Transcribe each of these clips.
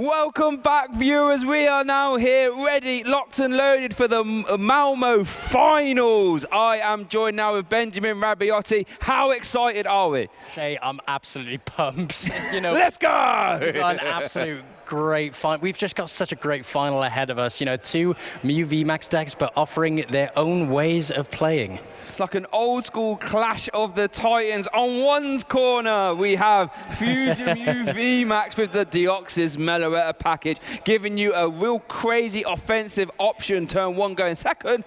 Welcome back, viewers. We are now here, ready, locked and loaded for the Malmo finals. I am joined now with Benjamin Rabioti. How excited are we? Shay, I'm absolutely pumped. Let's go! We've got an absolute great final. We've just got such a great final ahead of us. Two Mew VMAX decks, but offering their own ways of playing. It's like an old school clash of the titans. On one's corner, we have Fusion Mew VMAX with the Deoxys Meloetta package, giving you a real crazy offensive option, turn one going second.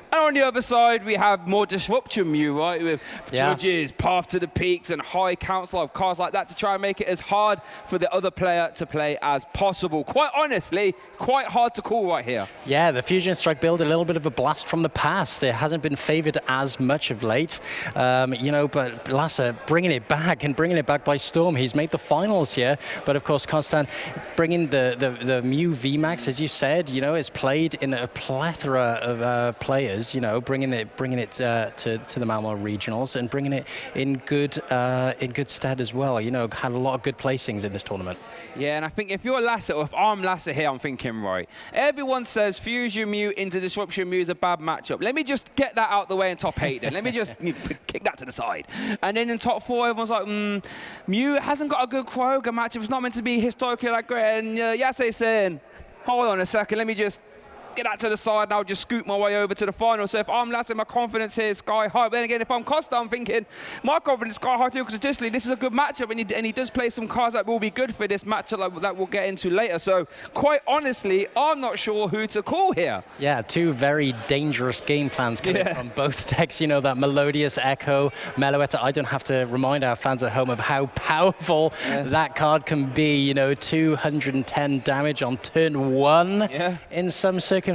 And on the other side, we have more Disruption Mew, right? With Judges, Path to the Peaks, and high council of cards like that to try and make it as hard for the other player to play as possible. Quite honestly, quite hard to call right here. Yeah, the Fusion Strike build, a little bit of a blast from the past. It hasn't been favored as much of late, but Lasse bringing it back and bringing it back by storm. He's made the finals here, but of course, Constant bringing the Mew VMAX, as you said, is played in a plethora of players. Bringing it to the Malmo regionals and bringing it in good stead as well. Had a lot of good placings in this tournament. Yeah, and I think if you're Lasse, or if I'm Lasse here, I'm thinking, right, everyone says Fusion Mew into Disruption Mew is a bad matchup. Let me just get that out the way in top 8 then. Let me just kick that to the side. And then in top 4, everyone's like, Mew hasn't got a good Kroger matchup. It's not meant to be historically that great. And Yasse's saying, hold on a second, let me just get that to the side and I'll just scoot my way over to the final. So if I'm Lasse, my confidence here is sky high. But then again, if I'm Costa, I'm thinking my confidence is sky high too, because additionally, this is a good matchup, and he does play some cards that will be good for this matchup that we'll get into later. So quite honestly, I'm not sure who to call here. Yeah, two very dangerous game plans coming from both decks. That Melodious Echo, Meloetta. I don't have to remind our fans at home of how powerful that card can be. 210 damage on turn 1 in some circumstances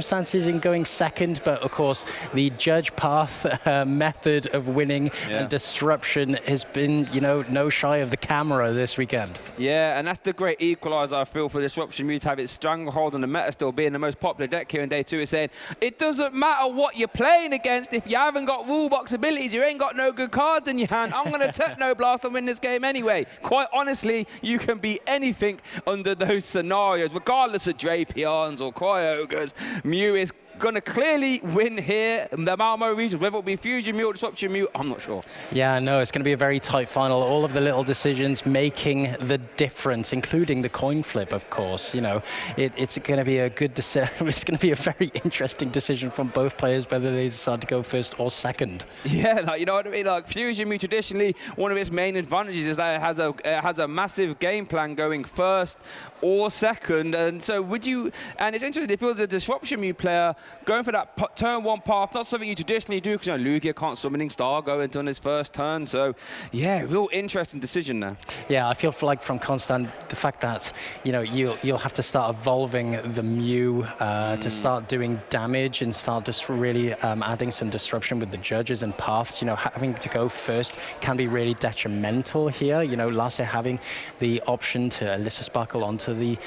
in going second, but of course the judge path method of winning and disruption has been no shy of the camera this weekend. Yeah, and that's the great equalizer I feel for Disruption Mew to have its stranglehold on the meta still being the most popular deck here in day 2. Is saying it doesn't matter what you're playing against. If you haven't got rule box abilities, you ain't got no good cards in your hand. I'm going to Techno Blast and win this game anyway. Quite honestly, you can beat anything under those scenarios, regardless of Drapions or Cryogres. Mew is going to clearly win here in the Malmo region. Whether it be Fusion Mew or Disruption Mew, I'm not sure. Yeah, no, it's going to be a very tight final. All of the little decisions making the difference, including the coin flip, of course. It's going to be a good decision. It's going to be a very interesting decision from both players, whether they decide to go first or second. Yeah, you know what I mean? Like Fusion Mew, traditionally, one of its main advantages is that it has a massive game plan going first or second. And so and it's interesting, if you're the Disruption Mew player, going for that turn 1 path, not something you traditionally do, because Lugia can't Summoning Star go into on his first turn. So yeah, real interesting decision there. Yeah, I feel like from Constant, the fact that you'll have to start evolving the Mew to start doing damage and start just really adding some disruption with the judges and paths. Having to go first can be really detrimental here. Lasse having the option to Alyssa Sparkle onto the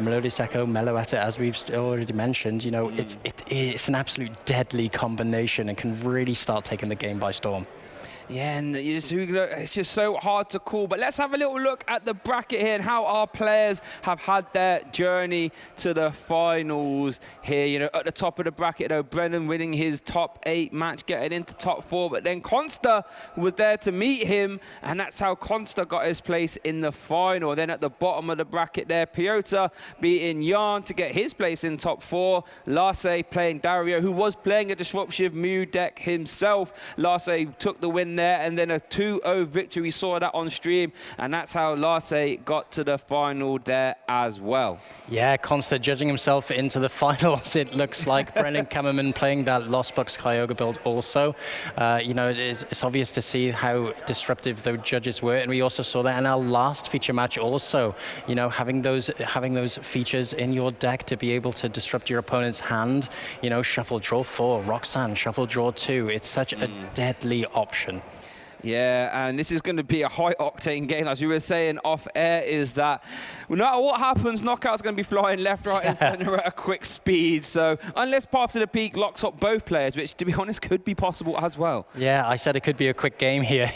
Melodious Echo, Meloetta, as we've already mentioned. It's an absolute deadly combination and can really start taking the game by storm. Yeah, and it's just so hard to call. But let's have a little look at the bracket here and how our players have had their journey to the finals here. At the top of the bracket, Brennan winning his top 8 match, getting into top 4. But then Consta was there to meet him, and that's how Consta got his place in the final. Then at the bottom of the bracket there, Piotr beating Jan to get his place in top 4. Lasse playing Dario, who was playing a Disruptive Mew deck himself. Lasse took the win there, and then a 2-0 victory. We saw that on stream, and that's how Lasse got to the final there as well. Yeah, Consta judging himself into the finals, it looks like. Brennan Kammerman playing that Lost Box Kyogre build also. It's obvious to see how disruptive the judges were, and we also saw that in our last feature match also. Having those features in your deck to be able to disrupt your opponent's hand. Shuffle draw 4, Roxanne, shuffle draw 2. It's such a deadly option. Yeah, and this is going to be a high-octane game. As we were saying off air, is that no matter what happens, Knockout's going to be flying left, right, and center at a quick speed. So unless Path to the Peak locks up both players, which, to be honest, could be possible as well. Yeah, I said it could be a quick game here,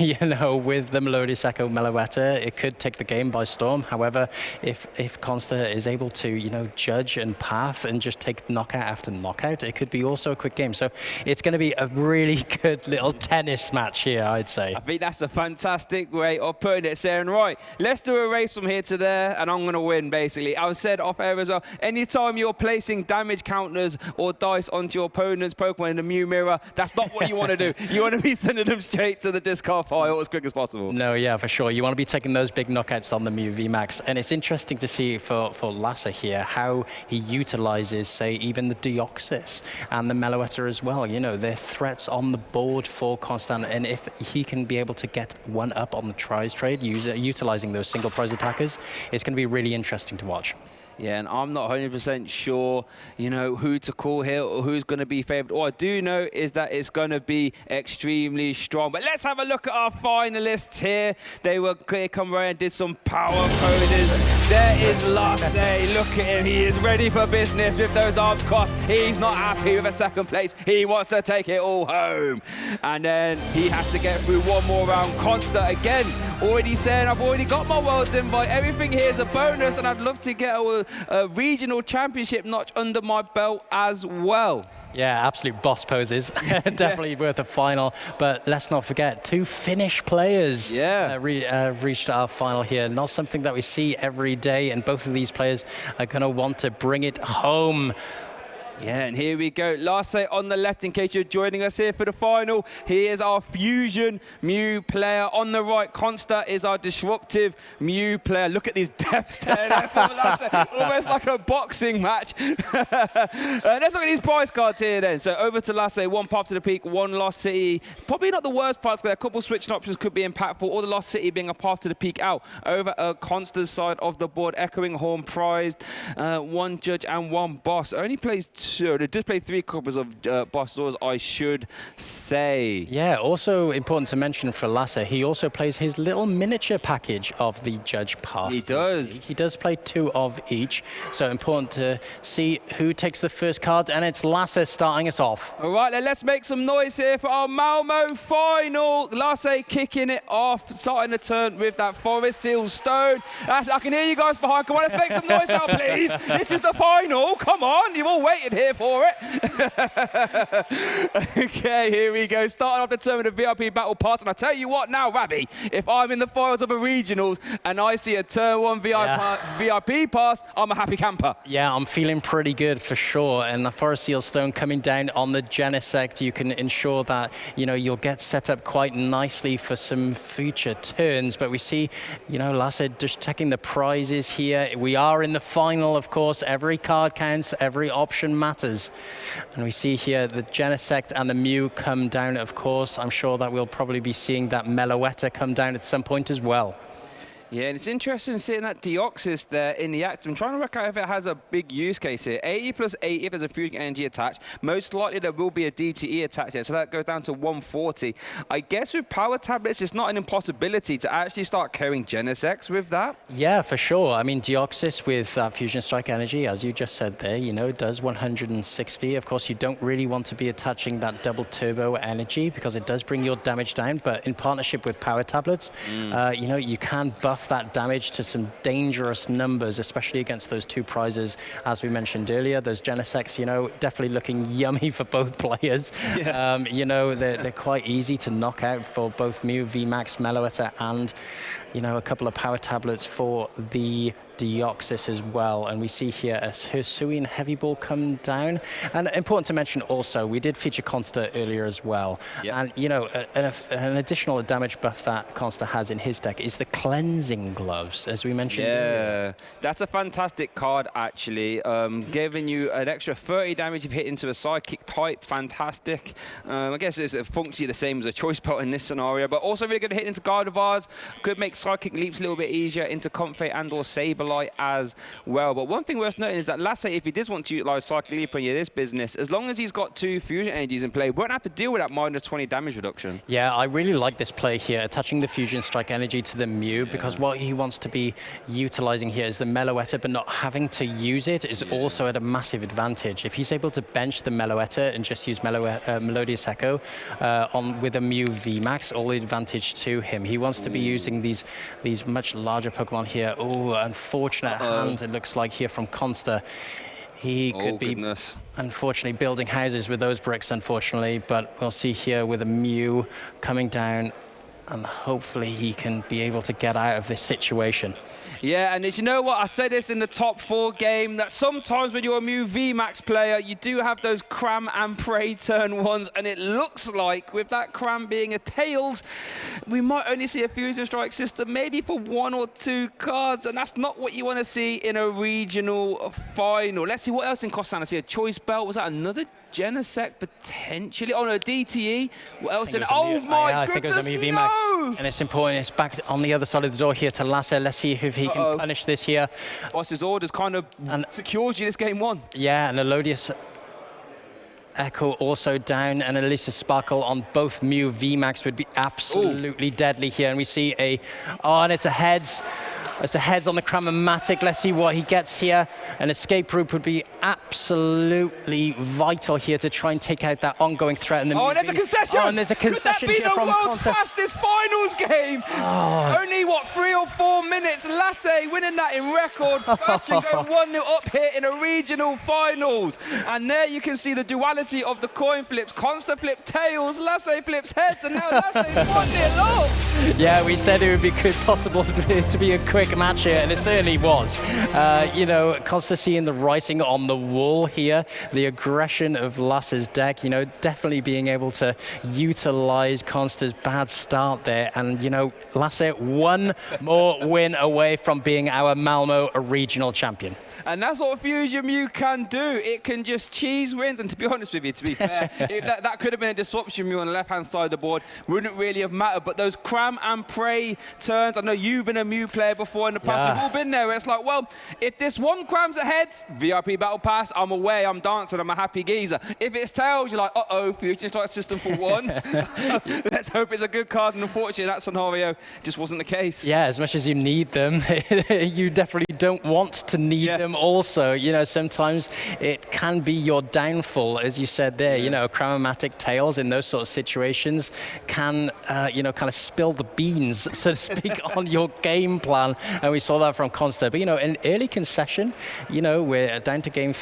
with the Melodious Echo Meloetta. It could take the game by storm. However, if Consta is able to, judge and path and just take knockout after knockout, it could be also a quick game. So it's going to be a really good little tennis match here, I'd say. I think that's a fantastic way of putting it, saying, right, let's do a race from here to there, and I'm going to win, basically. I said off air as well, anytime you're placing damage counters or dice onto your opponent's Pokemon in the Mew Mirror, that's not what you want to do. You want to be sending them straight to the discard pile as quick as possible. No, yeah, for sure. You want to be taking those big knockouts on the Mew VMAX. And it's interesting to see for Lasse here how he utilizes, say, even the Deoxys and the Meloetta as well. They're threats on the board for Constant. And if he can be able to get one up on the tries trade, utilizing those single prize attackers, it's going to be really interesting to watch. Yeah, and I'm not 100% sure, who to call here or who's going to be favored. All I do know is that it's going to be extremely strong. But let's have a look at our finalists here. They come right and did some power coders. There is Lasse. Look at him. He is ready for business with those arms crossed. He's not happy with a second place. He wants to take it all home. And then he has to get through one more round. Consta again, already saying, I've already got my Worlds invite. Everything here is a bonus, and I'd love to get a regional championship notch under my belt as well. Yeah, absolute boss poses. Definitely worth a final. But let's not forget, 2 Finnish players reached our final here. Not something that we see every day, and both of these players are going to want to bring it home. Yeah, and here we go. Lasse on the left, in case you're joining us here for the final. He is our Fusion Mew player. On the right, Consta is our disruptive Mew player. Look at these depths there from Lasse. Almost like a boxing match. Let's look at these prize cards here then. So over to Lasse, 1 Path to the Peak, 1 Lost City. Probably not the worst parts, because a couple switching options could be impactful, or the Lost City being a Path to the Peak out. Over Consta's side of the board, Echoing Horn prized, 1 Judge and 1 Boss. Only plays 2. They did play 3 copies of Boss Doors, I should say. Yeah, also important to mention for Lasse, he also plays his little miniature package of the Judge Path. He does. He does play 2 of each, so important to see who takes the first card, and it's Lasse starting us off. All right, then let's make some noise here for our Malmo final. Lasse kicking it off, starting the turn with that Forest Seal Stone. I can hear you guys behind. Come on, let's make some noise now, please. This is the final. Come on, you've all waited here for it. Okay, here we go. Starting off the turn with a VIP Battle Pass. And I tell you what now, Rabbi, if I'm in the finals of a regionals and I see a turn 1 VIP pass, I'm a happy camper. Yeah, I'm feeling pretty good for sure. And the Forest Seal Stone coming down on the Genesect, you can ensure that, you'll get set up quite nicely for some future turns. But we see, Lasse just checking the prizes here. We are in the final, of course. Every card counts, every option matters. And we see here the Genesect and the Mew come down, of course. I'm sure that we'll probably be seeing that Meloetta come down at some point as well. Yeah, and it's interesting seeing that Deoxys there in the act. I'm trying to work out if it has a big use case here. 80 plus 80 if there's a fusion energy attached. Most likely there will be a DTE attached here, so that goes down to 140. I guess with power tablets, it's not an impossibility to actually start carrying Genesect with that. Yeah, for sure. I mean, Deoxys with Fusion Strike energy, as you just said there, does 160. Of course, you don't really want to be attaching that double turbo energy because it does bring your damage down, but in partnership with power tablets, you can buff that damage to some dangerous numbers, especially against those 2 prizes, as we mentioned earlier. Those Genesects, definitely looking yummy for both players. Yeah. They're quite easy to knock out for both Mew, VMAX, Meloetta, and, a couple of power tablets for the Deoxys as well. And we see here a Hisuian Heavy Ball come down. And important to mention also, we did feature Consta earlier as well. Yep. And, an additional damage buff that Consta has in his deck is the Cleansing Gloves, as we mentioned earlier. That's a fantastic card, actually. Giving you an extra 30 damage if you hit into a Psychic type. Fantastic. I guess it's functionally the same as a Choice Belt in this scenario, but also really good to hit into Gardevoirs. Could make Psychic leaps a little bit easier into Comfey and or Sableye. Light as well. But one thing worth noting is that Lasse, if he does want to utilize Cycle Leap in this business, as long as he's got 2 fusion energies in play, won't have to deal with that minus 20 damage reduction. Yeah, I really like this play here, attaching the Fusion Strike energy to the Mew, because what he wants to be utilizing here is the Meloetta, but not having to use it is also at a massive advantage. If he's able to bench the Meloetta and just use Melodious Echo with a Mew VMAX, all the advantage to him. He wants to be using these much larger Pokemon here. Oh, unfortunate hand, it looks like here from Consta. He could be, unfortunately, building houses with those bricks, unfortunately, but we'll see here with a Mew coming down, and hopefully he can be able to get out of this situation. Yeah, and you know what? I said this in the top 4 game, that sometimes when you're a Mew VMAX player, you do have those cram and pray turn ones, and it looks like with that cram being a Tails, we might only see a Fusion Strike system maybe for 1 or 2 cards, and that's not what you want to see in a regional final. Let's see what else in Costan. I see a Choice Belt. Was that another Genesect potentially? Oh no, DTE. What else? Oh my goodness, I think it was a Mew VMAX. No! And it's important. It's back on the other side of the door here to Lasse. Let's see if he can punish this here. Boss's orders kind of secures you this game 1. Yeah, and Elodius Echo also down, and Elisa Sparkle on both Mew VMAX would be absolutely deadly here. And we see and it's a heads. It's a heads on the Cram-O-Matic. Let's see what he gets here. An escape route would be absolutely vital here to try and take out that ongoing threat. And and there's a concession! Oh, and there's a concession Could that be here the world's fastest finals game? Only, what, 3 or 4 minutes? Lasse winning that in record. Bastion going 1-0 up here in a regional finals. And there you can see the duality of the coin flips. Consta flip tails, Lasse flips heads, and now Lasse's 1-0 up. Yeah, we said it would be possible to be a quick match here, and it certainly was. You know, Consta seeing the writing on the wall here, the aggression of Lasse's deck, you know, definitely being able to utilize Consta's bad start there. And, you know, Lasse 1 more win away from being our Malmo regional champion. And that's what Fusion Mew can do. It can just cheese wins. And to be honest with you, to be fair, that could have been a Disruption Mew on the left-hand side of the board. Wouldn't really have mattered. But those cram and pray turns, I know you've been a Mew player before in the past. We've all been there. Where it's like, well, if this one crams ahead, VIP Battle Pass, I'm away, I'm dancing, I'm a happy geezer. If it's tails, you're like, uh-oh, Fusion Strike system for 1. Let's hope it's a good card. And unfortunately, that scenario just wasn't the case. Yeah, as much as you need them, you definitely don't want to need them also. You know, sometimes it can be your downfall, as you said there. You know, Cram-O-Matic tails in those sort of situations can, you know, kind of spill the beans, so to speak, on your game plan. And we saw that from Consta. But, you know, an early concession, you know, we're down to game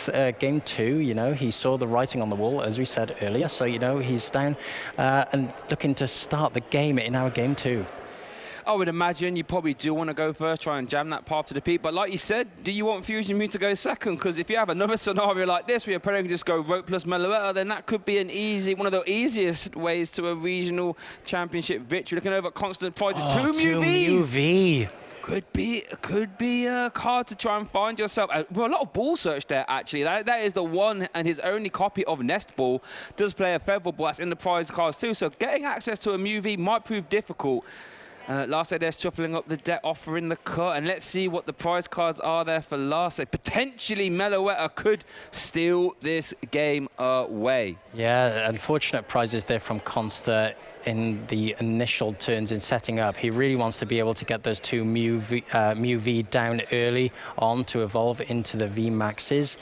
2, you know, he saw the writing on the wall, as we said earlier. So, you know, he's down and looking to start the game in our game 2. I would imagine you probably do want to go first, try and jam that path to the peak. But like you said, do you want Fusion Mew to go second? Because if you have another scenario like this where your opponent can just go Rope plus Meloetta, then that could be one of the easiest ways to a regional championship victory. Looking over at constant prizes, 2 Mew Vs. Could be a card to try and find yourself. Well, a lot of ball search there, actually. That is the one and his only copy of Nest Ball. Does play a Feather Ball. That's in the prize cards too. So getting access to a Mew V might prove difficult. Lasse there shuffling up the deck, offering the cut, and let's see what the prize cards are there for Lasse. Potentially Meloetta could steal this game away. Yeah, unfortunate prizes there from Consta in the initial turns in setting up. He really wants to be able to get those 2 Mew V down early on to evolve into the V Maxes.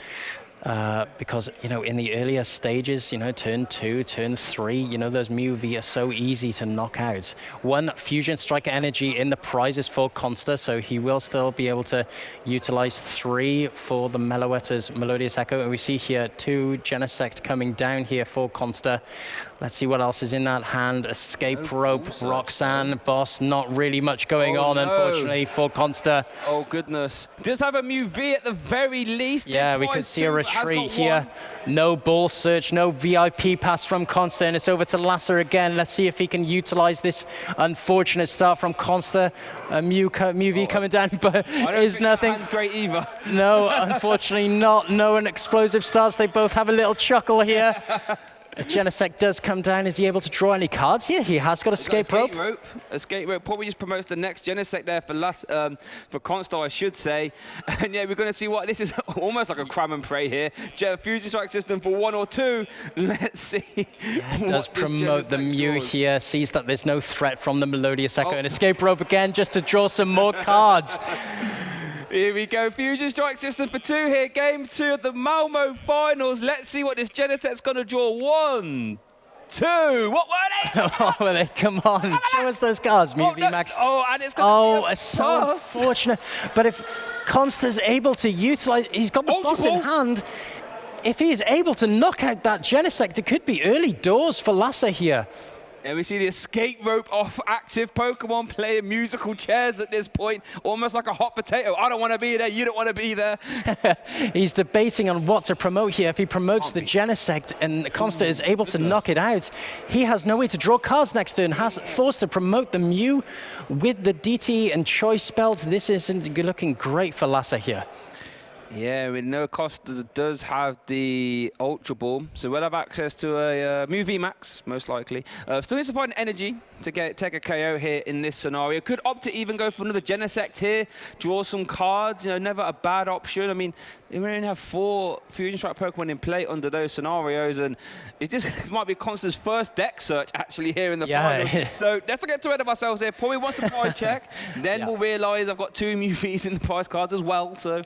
Because, you know, in the earlier stages, you know, turn 2, turn 3, you know, those Mew V are so easy to knock out. 1 Fusion Strike energy in the prizes for Consta, so he will still be able to utilize 3 for the Meloetta's Melodious Echo. And we see here 2 Genesect coming down here for Consta. Let's see what else is in that hand. Escape Rope, Roxanne, Boss. Not really much going on, unfortunately, for Consta. Oh, goodness. Does have a Mew V at the very least. Yeah, we could see a retreat here. No ball search, no VIP pass from Consta, and it's over to Lasse again. Let's see if he can utilize this unfortunate start from Consta. A Mew V coming down, but is nothing. That's great either. No, unfortunately not. No explosive starts. They both have a little chuckle here. Genesect does come down. Is he able to draw any cards here? He has got escape rope. Escape rope probably just promotes the next Genesect there for Constar, I should say. And yeah, we're going to see what this is. Almost like a cram and pray here. Fusion strike system for 1 or 2. Let's see. Yeah, it does promote the Mew here. Sees that there's no threat from the Melodious Echo, and escape rope again just to draw some more cards. Here we go, Fusion Strike System for 2 here, game 2 of the Malmo finals. Let's see what this Genesect's going to draw. 1, 2, what were they? What were they? Come on, show us those cards, Mew VMAX. And it's going to be so unfortunate. But if Constar's able to utilize, he's got the boss in hand. If he is able to knock out that Genesect, it could be early doors for Lassa here. And we see the escape rope off active Pokemon playing musical chairs at this point, almost like a hot potato. I don't want to be there, you don't want to be there. He's debating on what to promote here. If he promotes the Genesect and Constar is able to knock it out, he has no way to draw cards next turn, has forced to promote the Mew with the DT and choice spells. This isn't looking great for Lassa here. Yeah, we know Costa does have the Ultra Ball, so we'll have access to a Mew VMAX, most likely. Still needs to find energy to take a KO here in this scenario. Could opt to even go for another Genesect here, draw some cards, never a bad option. I mean, we only have 4 Fusion Strike Pokemon in play under those scenarios, and it might be Consta's first deck search actually here in the final. So let's not get too ahead of ourselves here. Probably wants to prize check, then we'll realise I've got 2 Mew Vs in the prize cards as well, so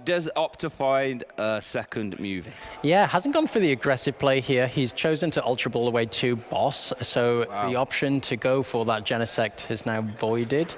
does opt to find a second Mew V. Yeah, hasn't gone for the aggressive play here. He's chosen to Ultra Ball away to Boss, so the option to go for that Genesect is now voided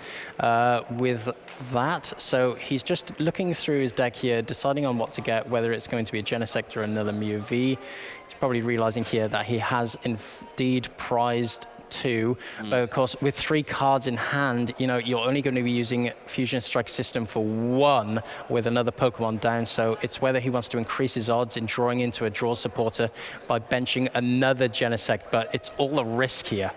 with that. So he's just looking through his deck here, deciding on what to get, whether it's going to be a Genesect or another Mew V. He's probably realizing here that he has indeed prized 2, but of course with 3 cards in hand, you're only going to be using Fusion Strike System for 1 with another Pokemon down, so it's whether he wants to increase his odds in drawing into a draw supporter by benching another Genesect, but it's all a risk here.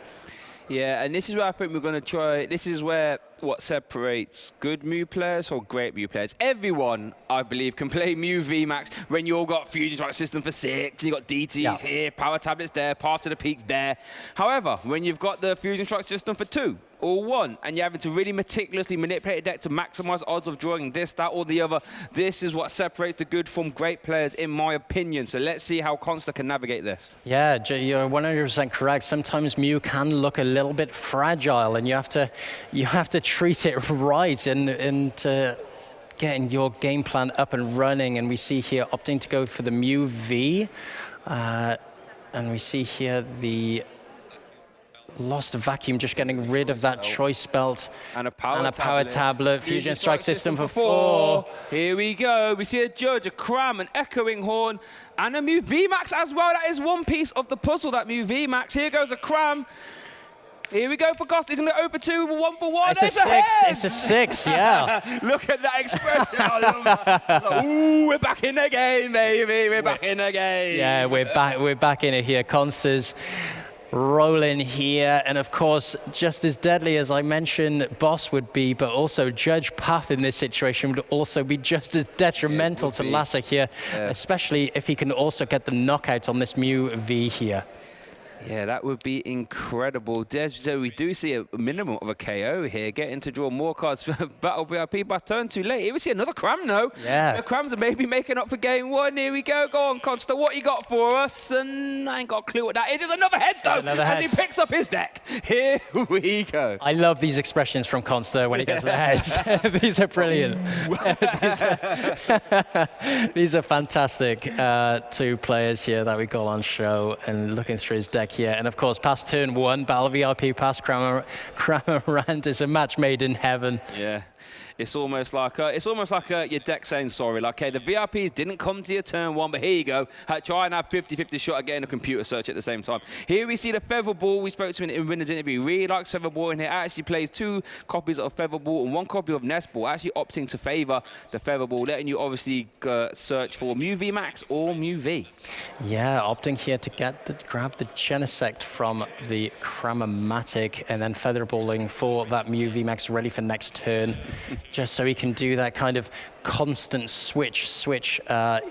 Yeah, and this is where I think we're going to try. This is where what separates good Mew players from great Mew players. Everyone, I believe, can play Mew VMAX when you all got Fusion Strike System for 6, you got DTs here, Power Tablets there, Path to the Peaks there. However, when you've got the Fusion Strike System for 2 or 1, and you're having to really meticulously manipulate a deck to maximize odds of drawing this, that, or the other, this is what separates the good from great players, in my opinion. So let's see how Constar can navigate this. Yeah, you're 100% correct. Sometimes Mew can look a little bit fragile, and you have to treat it right and getting your game plan up and running. And we see here opting to go for the Mew V, and we see here the Lost Vacuum, just getting rid of that choice belt and a power tablet. Fusion Strike System for 4. Here we go. We see a Judge, a Cram, an Echoing Horn, and a Mew VMAX as well. That is one piece of the puzzle, that Mew VMAX. Here goes a Cram. Here we go for Costa. He's going to go over 2 with 1 for 1. It's a 6. It's a 6, yeah. Look at that expression. I love that. Like, ooh, we're back in the game, baby. We're back in the game. Yeah, we're back in it here. Consta's rolling here, and of course, just as deadly as I mentioned Boss would be, but also Judge Path in this situation would also be just as detrimental to Lassa here, especially if he can also get the knockout on this Mew V here. Yeah, that would be incredible. So we do see a minimum of a KO here, getting to draw more cards for Battle VIP, but turn too late. Here we see another Cram, though. Yeah. The Crams are maybe making up for game 1. Here we go. Go on, Constar. What you got for us? And I ain't got a clue what that is. It's another Headstone as he picks up his deck. Here we go. I love these expressions from Constar when he gets the heads. These are brilliant. These are fantastic 2 players here that we got on show, and looking through his deck here. And of course, past turn 1, Battle VIP past Cramorant is a match made in heaven. Yeah. It's almost like your deck saying sorry. Like, hey, the VIPs didn't come to your turn 1, but here you go. Try and have 50-50 shot at getting a computer search at the same time. Here we see the Feather Ball. We spoke to him in Winner's interview. He really likes Feather Ball in here. Actually plays 2 copies of Feather Ball and 1 copy of Nest Ball. Actually opting to favor the Feather Ball, letting you obviously search for Mew VMAX or Mew V. Yeah, opting here to grab the Genesect from the Cramomatic, and then Feather Balling for that Mew VMAX ready for next turn. just so he can do that kind of constant switch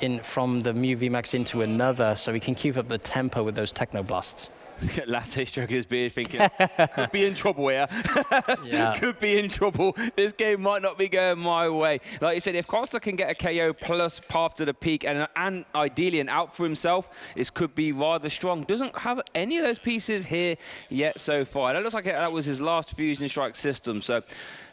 in from the Mew VMAX into another, so he can keep up the tempo with those techno blasts. Lasse stroking his beard thinking, could be in trouble here. Yeah. Could be in trouble. This game might not be going my way. Like you said, if Costa can get a KO plus path to the peak and ideally an out for himself, this could be rather strong. Doesn't have any of those pieces here yet so far. It looks like that was his last Fusion Strike system. So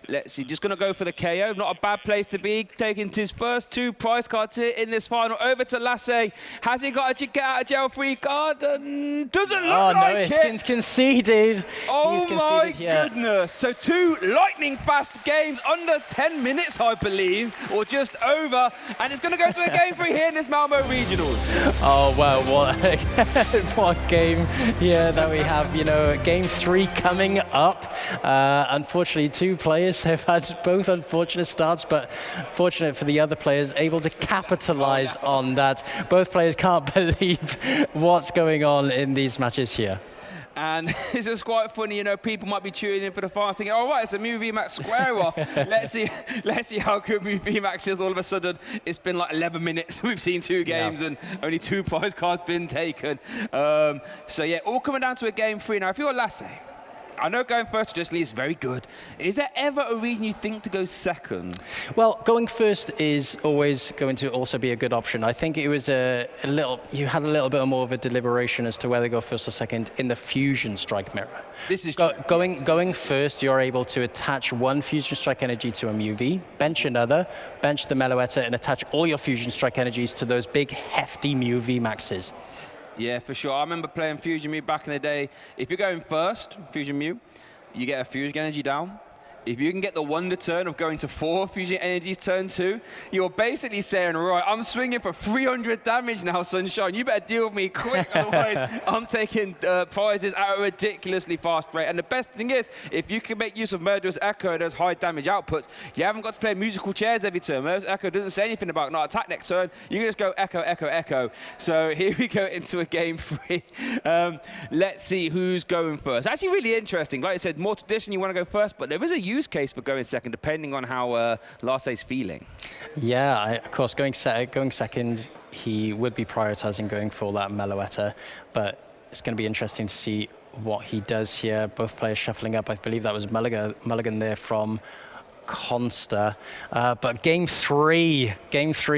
let's see, just going to go for the KO. Not a bad place to be, taking his first 2 prize cards here in this final. Over to Lasse. Has he got a get out of jail free card? Doesn't look like it. It's conceded. Oh He's my conceded here. goodness. So 2 lightning fast games under 10 minutes, I believe, or just over. And it's going to go to a game 3 here in this Malmo Regionals. Oh, well, what game here that we have. You know, game 3 coming up. Unfortunately, 2 players have had both unfortunate starts, but fortunate for the other players, able to capitalize on that. Both players can't believe what's going on in these matches here. And it's just quite funny, you know, people might be tuning in for the fast thinking, all right, it's a Mew VMAX square off. let's see how good Mew VMAX is all of a sudden. It's been like 11 minutes. We've seen 2 games and only 2 prize cards been taken. So yeah, all coming down to a game 3 now. If you're Lasse, I know going first just is very good. Is there ever a reason you think to go second? Well, going first is always going to also be a good option. I think it was you had a little bit more of a deliberation as to whether to go first or second in the Fusion Strike mirror. This is going first, you're able to attach 1 Fusion Strike energy to a Mew V, bench another, bench the Meloetta, and attach all your Fusion Strike energies to those big, hefty Mew VMAXs. Yeah, for sure. I remember playing Fusion Mew back in the day. If you're going first, Fusion Mew, you get a Fusion Energy down. If you can get the wonder turn of going to 4 Fusion Energies turn 2, you're basically saying, right, I'm swinging for 300 damage now, Sunshine. You better deal with me quick, otherwise I'm taking prizes at a ridiculously fast rate. And the best thing is, if you can make use of Murderous Echo and those high damage outputs, you haven't got to play musical chairs every turn. Murderous Echo doesn't say anything about not attack next turn. You can just go Echo, Echo, Echo. So here we go into a game 3. Let's see who's going first. Actually really interesting. Like I said, more tradition, you want to go first, but there is a use case for going second, depending on how Lasse's feeling. Yeah, of course, going second, he would be prioritizing going for that Meloetta, but it's going to be interesting to see what he does here. Both players shuffling up. I believe that was Mulligan there from Consta, but game three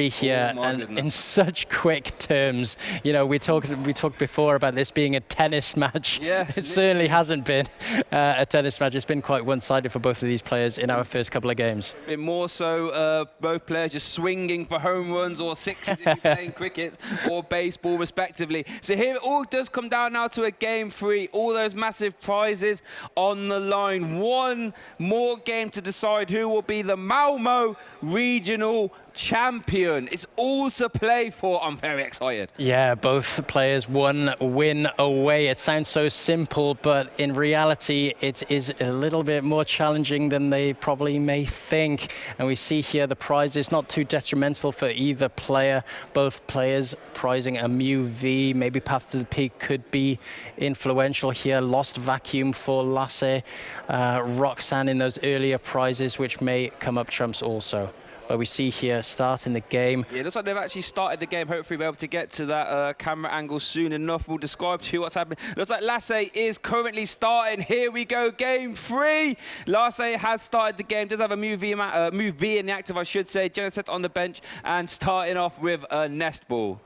here, and in such quick terms. You know, we talked before about this being a tennis match. Yeah, it certainly hasn't been a tennis match. It's been quite one-sided for both of these players in our first couple of games. Bit more so, both players just swinging for home runs or sixes if you're playing cricket or baseball, respectively. So here it all does come down now to a game 3. All those massive prizes on the line. One more game to decide who will be the Malmo regional champion. It's all to play for. I'm very excited. Yeah, both players one win away. It sounds so simple, but in reality, it is a little bit more challenging than they probably may think. And we see here the prizes not too detrimental for either player. Both players prizing a Mew V. Maybe Path to the Peak could be influential here. Lost Vacuum for Lasse. Roxanne in those earlier prizes, which may come up trumps also. But we see here starting the game. Yeah, it looks like they've actually started the game. Hopefully we'll be able to get to that camera angle soon enough. We'll describe to you what's happening. Looks like Lasse is currently starting. Here we go, game 3. Lasse has started the game. Does have a Mew V in the active, I should say. Geneset on the bench and starting off with a Nest Ball.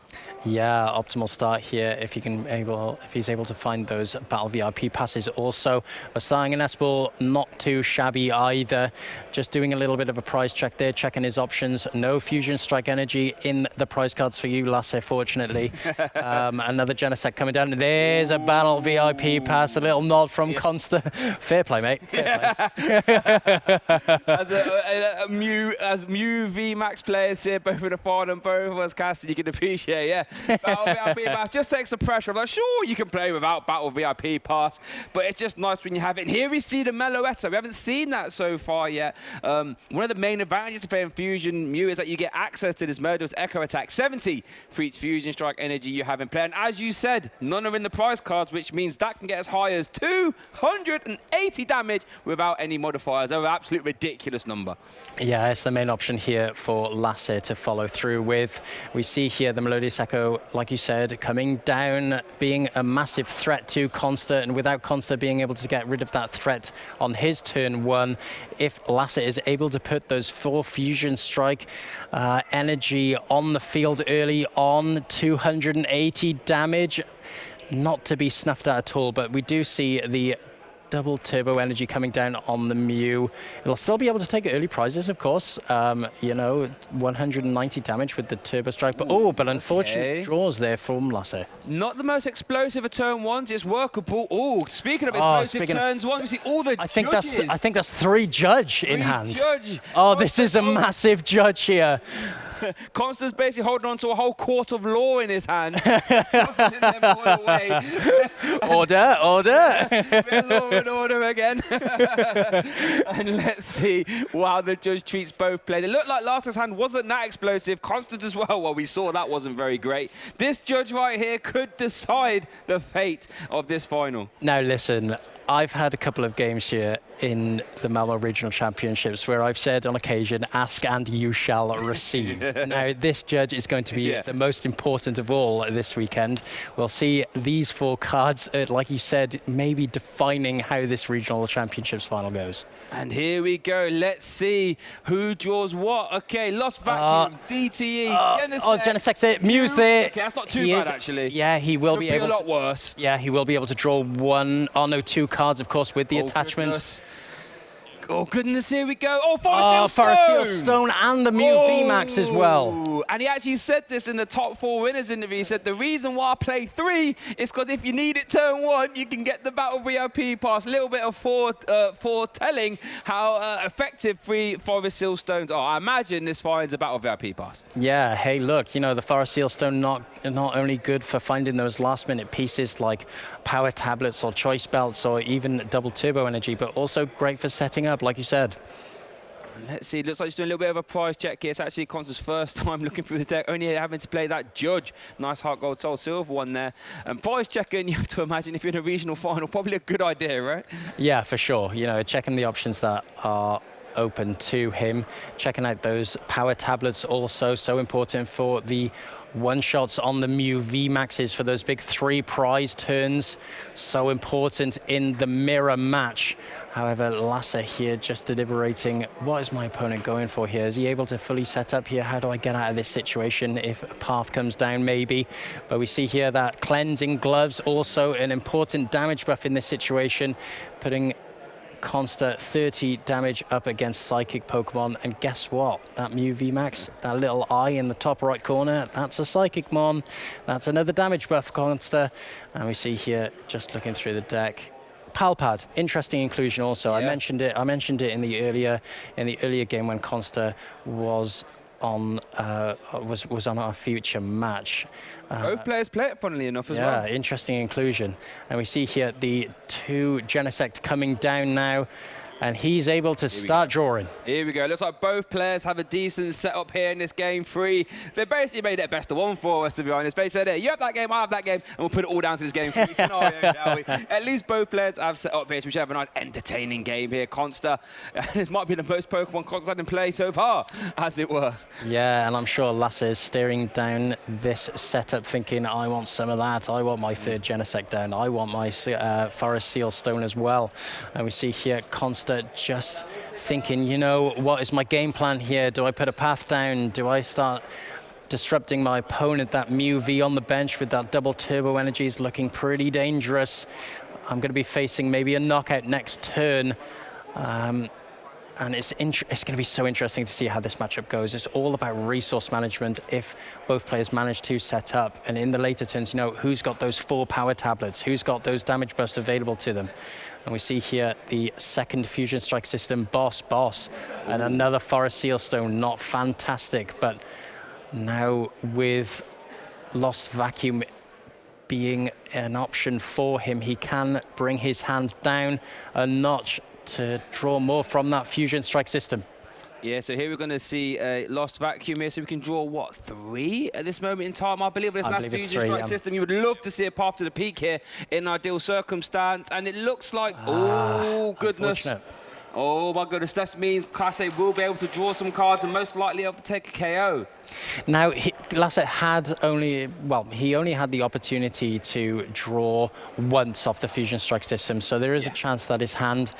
Yeah, optimal start here if he's able to find those Battle VIP passes also. But starting a Nest Ball, not too shabby either. Just doing a little bit of a prize check there, checking his options. No Fusion Strike energy in the prize cards for you, Lasse, fortunately. Another Geneset coming down. There's a Battle VIP pass, a little nod from Consta. Fair play, mate. Fair play. As Mew VMAX players here, both in the final and both of us casting, you can appreciate, yeah. Battle VIP pass just takes the pressure. I'm like, sure, you can play without Battle VIP pass, but it's just nice when you have it. And here we see the Meloetta. We haven't seen that so far yet. One of the main advantages of playing Fusion Mew is that you get access to this Murderous Echo attack. 70 for each Fusion Strike energy you have in play. And as you said, none are in the prize cards, which means that can get as high as 280 damage without any modifiers. An absolute ridiculous number. Yeah, it's the main option here for Lasse to follow through with. We see here the Melodious Echo, like you said, coming down, being a massive threat to Consta, and without Consta being able to get rid of that threat on his turn 1, if Lasse is able to put those 4 Fusion Strike energy on the field early on, 280 damage, not to be snuffed at all, but we do see the double turbo energy coming down on the Mew. It'll still be able to take early prizes, of course. You know, 190 damage with the turbo strike, but but unfortunate draws there from Lasse. Not the most explosive of turn 1s, it's workable. Oh, speaking of explosive turns 1, we see all the judges. I think that's 3 judge in hand. Judge. Oh, this is a massive judge here. Constance's basically holding on to a whole court of law in his hand. Order, order. Law and order again. And let's see how the judge treats both players. It looked like Lars's hand wasn't that explosive. Constance as well, we saw that wasn't very great. This judge right here could decide the fate of this final. Now listen, I've had a couple of games here in the Malmo Regional Championships where I've said on occasion, ask and you shall receive. Now, this judge is going to be the most important of all this weekend. We'll see these 4 cards, like you said, maybe defining how this Regional Championships final goes. And here we go. Let's see who draws what. Okay, Lost Vacuum, DTE, Genesect. Oh, Genesect, Mew's there. Okay, that's not too bad, actually. Yeah, he will be able to... a lot worse. Yeah, he will be able to draw 2 cards, of course, with the attachment. Goodness. Oh, goodness, here we go. Oh, Forest Seal Stone and the Mew VMAX as well. And he actually said this in the top 4 winners interview. He said, the reason why I play 3 is because if you need it turn 1, you can get the Battle VIP pass. A little bit of foretelling how effective 3 Forest Seal Stones are. I imagine this finds a Battle VIP pass. Yeah, hey, look, you know, the Forest Seal Stone not only good for finding those last-minute pieces like power tablets or choice belts or even double turbo energy, but also great for setting up, like you said. Let's see, looks like he's doing a little bit of a prize check here. It's actually Constance's first time looking through the deck, only having to play that judge. Nice Heart Gold Soul Silver one there. And prize checking, you have to imagine if you're in a regional final, probably a good idea, right? Yeah, for sure. You know, checking the options that are open to him. Checking out those power tablets also, so important for the one-shots on the Mew VMAXs for those big 3 prize turns. So important in the mirror match. However, Lasse here just deliberating, what is my opponent going for here? Is he able to fully set up here? How do I get out of this situation if a path comes down, maybe? But we see here that cleansing gloves, also an important damage buff in this situation, putting Consta 30 damage up against Psychic Pokemon. And guess what? That Mew VMAX, that little eye in the top right corner, that's a Psychic Mon. That's another damage buff, Consta. And we see here, just looking through the deck, Palpad, interesting inclusion also. I mentioned it in the earlier game when Consta was on was on our future match. Both players play it, funnily enough, as well. Yeah, interesting inclusion. And we see here the 2 Genesect coming down now, and he's able to start drawing. Here we go. Looks like both players have a decent setup here in this game 3. They basically made it best of 1 for us, to be honest. They said, hey, you have that game, I have that game, and we'll put it all down to this game 3 scenario, shall we? At least both players have set up here, so we should have a nice entertaining game here. Consta, this might be the most Pokemon Consta's had in play so far, as it were. Yeah, and I'm sure Lasse is staring down this setup thinking, I want some of that. I want my 3rd Genesect down. I want my Forest Seal Stone as well. And we see here Consta just thinking, you know, what is my game plan here? Do I put a path down? Do I start disrupting my opponent? That Mew V on the bench with that double turbo energy is looking pretty dangerous. I'm going to be facing maybe a knockout next turn. And it's going to be so interesting to see how this matchup goes. It's all about resource management if both players manage to set up. And in the later turns, you know, who's got those 4 power tablets? Who's got those damage buffs available to them? And we see here the 2nd Fusion Strike system, Boss, and another Forest Seal Stone. Not fantastic, but now with Lost Vacuum being an option for him, he can bring his hand down a notch to draw more from that Fusion Strike system. Yeah, so here we're going to see a lost vacuum here, so we can draw, what, 3 at this moment in time, I believe. With this last Fusion Strike system, you would love to see a path to the peak here in an ideal circumstance, and it looks like, oh, goodness. Oh, my goodness, that means Clase will be able to draw some cards and most likely able to take a KO. Now, Lasse he only had the opportunity to draw once off the Fusion Strike system, so there is a chance that his hand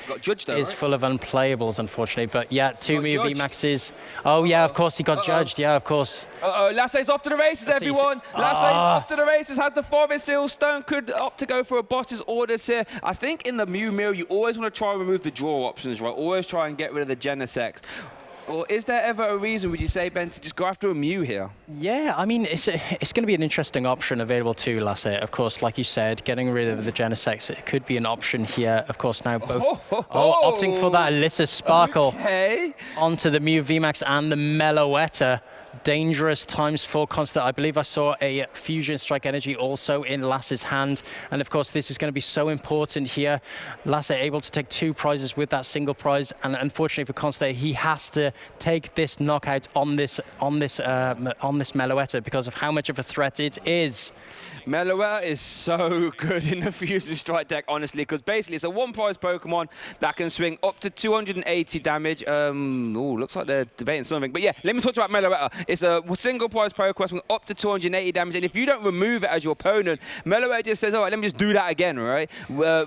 is full of unplayables, unfortunately. But yeah, 2 Mew VMAXs. Oh, yeah, of course, he got judged. Yeah, of course. Lasse's off to the races, everyone. Lasse's off to the races. Has the Forest Seal. Stone could opt to go for a boss's orders here. I think in the Mew mirror, you always want to try and remove the draw options, right? Always try and get rid of the Genesect. Or is there ever a reason, would you say, Ben, to just go after a Mew here? Yeah, I mean, it's going to be an interesting option available to Lasse. Of course, like you said, getting rid of the Genesect, it could be an option here. Of course, now both opting for that Alyssa Sparkle onto the Mew VMAX and the Meloetta. Dangerous times for constant. I believe I saw a Fusion Strike Energy also in Lasse's hand. And of course, this is going to be so important here. Lasse able to take 2 prizes with that single prize. And unfortunately for Conste, he has to take this knockout on this Meloetta because of how much of a threat it is. Meloetta is so good in the Fusion Strike deck, honestly, because basically it's a 1-prize Pokemon that can swing up to 280 damage. Looks like they're debating something. But yeah, let me talk about Meloetta. It's a single-prize Pokemon swing up to 280 damage, and if you don't remove it as your opponent, Meloetta just says, all right, let me just do that again, right?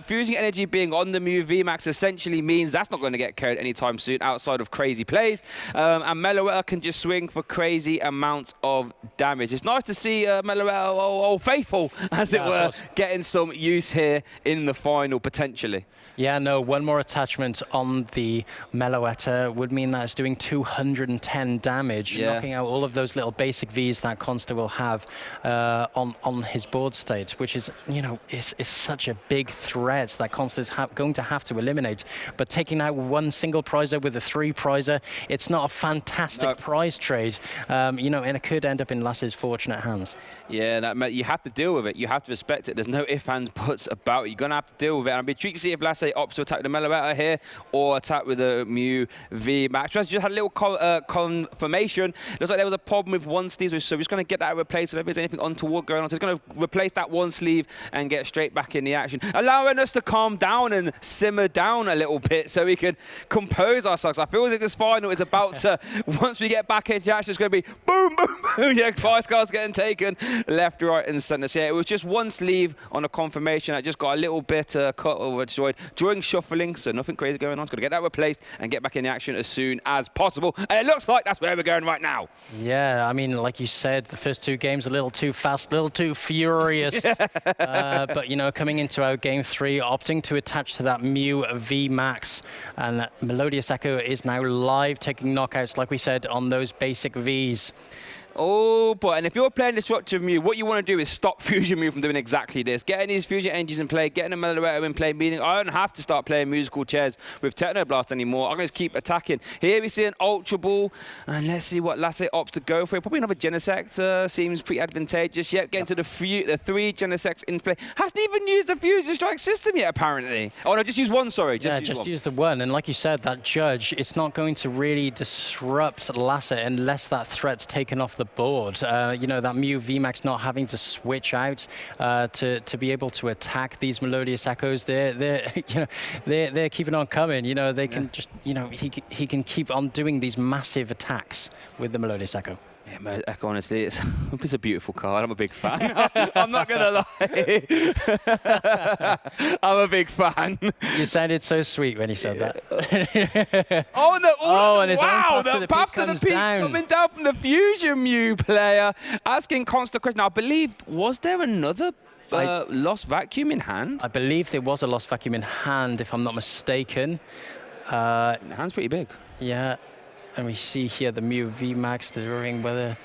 Fusing Energy being on the Mew VMAX essentially means that's not going to get carried anytime soon outside of crazy plays, and Meloetta can just swing for crazy amounts of damage. It's nice to see Meloetta, faithful, as it were, getting some use here in the final, potentially. Yeah, no, 1 more attachment on the Meloetta would mean that it's doing 210 damage, knocking out all of those little basic Vs that Consta will have on his board state, which is, you know, is such a big threat that Consta's going to have to eliminate. But taking out 1 single prizer with a 3 prizer, it's not a fantastic prize trade, you know, and it could end up in Lasse's fortunate hands. Yeah, you have to deal with it. You have to respect it. There's no ifs, ands, buts about it. You're going to have to deal with it. And I'd be intrigued to see if Lasse opts to attack the Meloetta here or attack with the Mew VMAX. Just had a little confirmation. Looks like there was a problem with 1 sleeve, so we're just going to get that replaced. So if there's anything untoward going on, so it's going to replace that 1 sleeve and get straight back in the action, allowing us to calm down and simmer down a little bit so we can compose ourselves. I feel as if this final is about to, once we get back into action, it's going to be boom, boom, boom. Yeah, 5 cards getting taken left, right, and centre. So yeah, it was just 1 sleeve on a confirmation. I just got a little bit cut or destroyed during shuffling, so nothing crazy going on. It's got to get that replaced and get back in the action as soon as possible. And it looks like that's where we're going right now. Yeah, I mean, like you said, the first 2 games a little too fast, a little too furious. But, you know, coming into our game 3, opting to attach to that Mew VMAX. And Melodious Echo is now live, taking knockouts, like we said, on those basic Vs. Oh, boy. And if you're playing Destructive Mew, what you want to do is stop Fusion Mew from doing exactly this. Getting these Fusion Energies in play, getting a Meloetta in play, meaning I don't have to start playing musical chairs with Techno Blast anymore. I'm going to keep attacking. Here we see an Ultra Ball, and let's see what Lasse opts to go for. Probably another Genesect seems pretty advantageous. Yet getting to the 3 Genesects in play. Hasn't even used the Fusion Strike system yet, apparently. Oh, no, just use 1, sorry. Just use the 1. And like you said, that Judge, it's not going to really disrupt Lasse unless that threat's taken off the board. You know, that Mew VMAX not having to switch out to be able to attack these Melodious Echoes. They're keeping on coming. You know, they can just, you know, he can keep on doing these massive attacks with the Melodious Echo. Yeah, Echo, honestly, it's a beautiful card. I'm a big fan. I'm not going to lie. I'm a big fan. You sounded so sweet when you said that. Oh, no. Oh, and his wow, own path to the peak comes down. Coming down from the Fusion Mew player. Asking constant question. I believe, was there another lost vacuum in hand? I believe there was a lost vacuum in hand, if I'm not mistaken. The hand's pretty big. Yeah. And we see here the Mew VMAX during whether...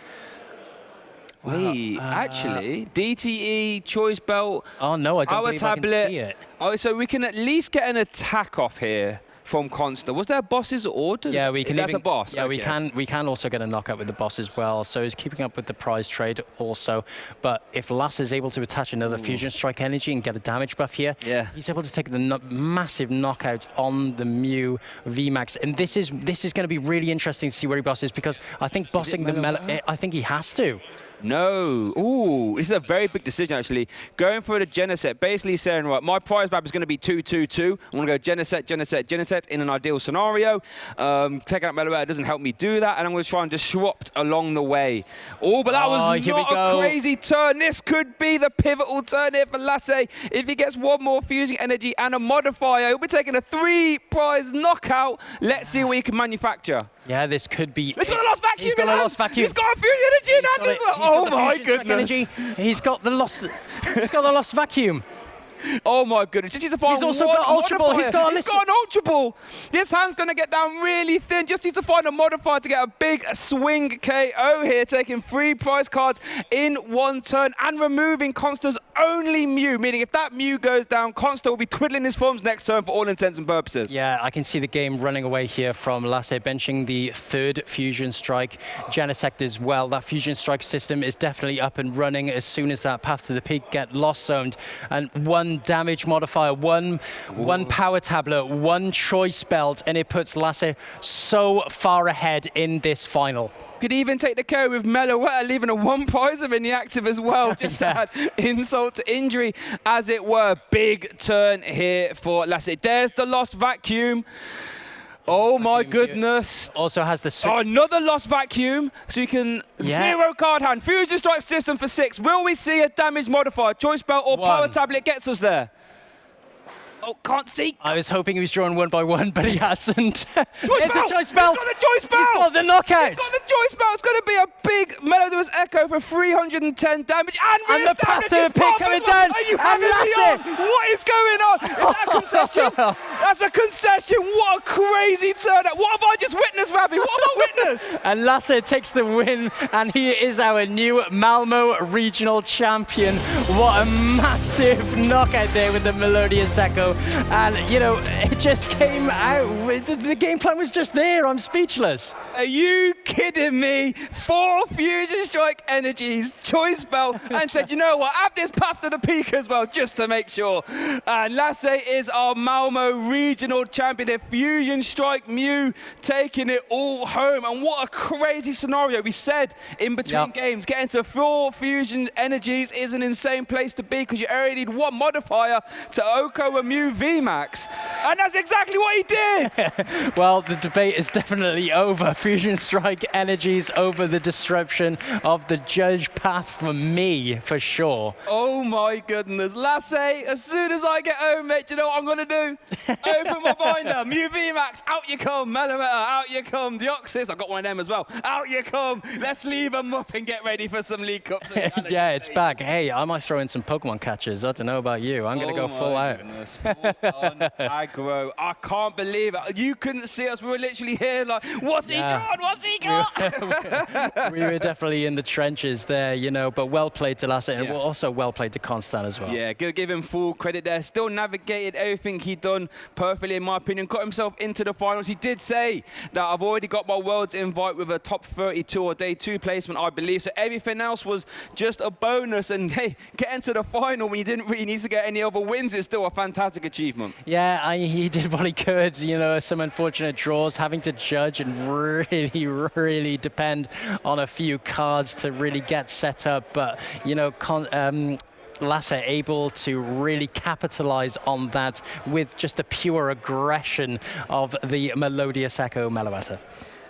Wait, actually, DTE, Choice Belt... Oh, no, I don't believe I can see it. Oh, so we can at least get an attack off here from Consta. Was there bosses orders? Yeah, we can. That's a boss. Yeah, okay. we can also get a knockout with the boss as well. So he's keeping up with the prize trade also. But if Lasse is able to attach another Fusion Strike energy and get a damage buff here, he's able to take the massive knockout on the Mew VMAX. And this is going to be really interesting to see where he bosses, because I think bossing the I think he has to. No. Ooh, this is a very big decision, actually. Going for the Geneset, basically saying, right, my prize map is going to be 2-2-2. I'm going to go Geneset, Geneset, Geneset in an ideal scenario. Taking out Meloetta doesn't help me do that, and I'm going to try and disrupt along the way. Oh, but that was not a crazy turn. This could be the pivotal turn here for Lasse. If he gets one more fusing energy and a modifier, he'll be taking a 3-prize knockout. Let's see what he can manufacture. Yeah, this could be. He's got a lost vacuum. He's got a lost vacuum. He's got a fusion energy in hand as well. Oh my goodness. He's got the lost. He's got the lost vacuum. Oh my goodness. Just needs to find He's also got Ultra Ball. He's got an Ultra Ball. This hand's going to get down really thin. Just needs to find a modifier to get a big swing KO here, taking 3 prize cards in one turn and removing Consta's only Mew, meaning if that Mew goes down, Consta will be twiddling his thumbs next turn for all intents and purposes. Yeah, I can see the game running away here from Lasse, benching the 3rd Fusion Strike. Genesect as well. That Fusion Strike system is definitely up and running as soon as that Path to the Peak get lost zoned. And one damage modifier, one power tablet, one choice belt, and it puts Lasse so far ahead in this final. Could even take the KO with Meloetta, leaving a 1 prize in the active as well, just to add insult to injury, as it were. Big turn here for Lasse. There's the lost vacuum. Oh my goodness. Also has the switch. Oh, another lost vacuum, so you can 0 card hand. Fusion Strike system for 6. Will we see a damage modifier, choice belt or power tablet gets us there? Oh, can't see. I was hoping he was drawing 1 by 1, but he hasn't. It's a choice belt. He's got a choice belt. He's got the knockout. He's got the choice belt. It's going to be a big Melodious Echo for 310 damage. And the Path to the Peak coming down. Are you having me on? What is going on? Is that a concession? That's a concession. What a crazy turn. What have I just witnessed, Rabbi? What have I witnessed? And Lasse takes the win, and he is our new Malmo regional champion. What a massive knockout there with the Melodious Echo. And, you know, it just came out. The game plan was just there. I'm speechless. Are you kidding me? 4 Fusion Strike energies, choice belt, and said, you know what, have this Path to the Peak as well, just to make sure. And Lasse is our Malmo regional champion. Their Fusion Strike Mew taking it all home. And what a crazy scenario. We said in between games, getting to 4 Fusion energies is an insane place to be, because you only need 1 modifier to Oko a Mew VMAX. And that's exactly what he did. Well, the debate is definitely over. Fusion Strike energies over the disruption of the judge path for me, for sure. Oh my goodness. Lasse, as soon as I get home, mate, you know what I'm going to do? Open my binder. Mew VMAX, out you come. Meloetta, out you come. Deoxys, I've got one of them as well. Out you come. Let's leave them up and get ready for some League Cups. Yeah, it's back. Hey, I might throw in some Pokemon catchers. I don't know about you. I'm going to go full out. Goodness. Full on aggro. I can't believe it. You couldn't see us. We were literally here like, what's he drawn? What's he got? We were definitely in the trenches there, you know, but well played to Lasse, and also well played to Constant as well. Yeah, give him full credit there. Still navigated everything he'd done perfectly, in my opinion. Got himself into the finals. He did say that I've already got my Worlds invite with a top 32 or day 2 placement, I believe. So everything else was just a bonus. And hey, getting to the final when you didn't really need to get any other wins is still a fantastic achievement. Yeah, he did what he could. You know, some unfortunate draws, having to judge and really depend on a few cards to really get set up. But, you know, Lasse able to really capitalize on that with just the pure aggression of the Melodious Echo Meloetta.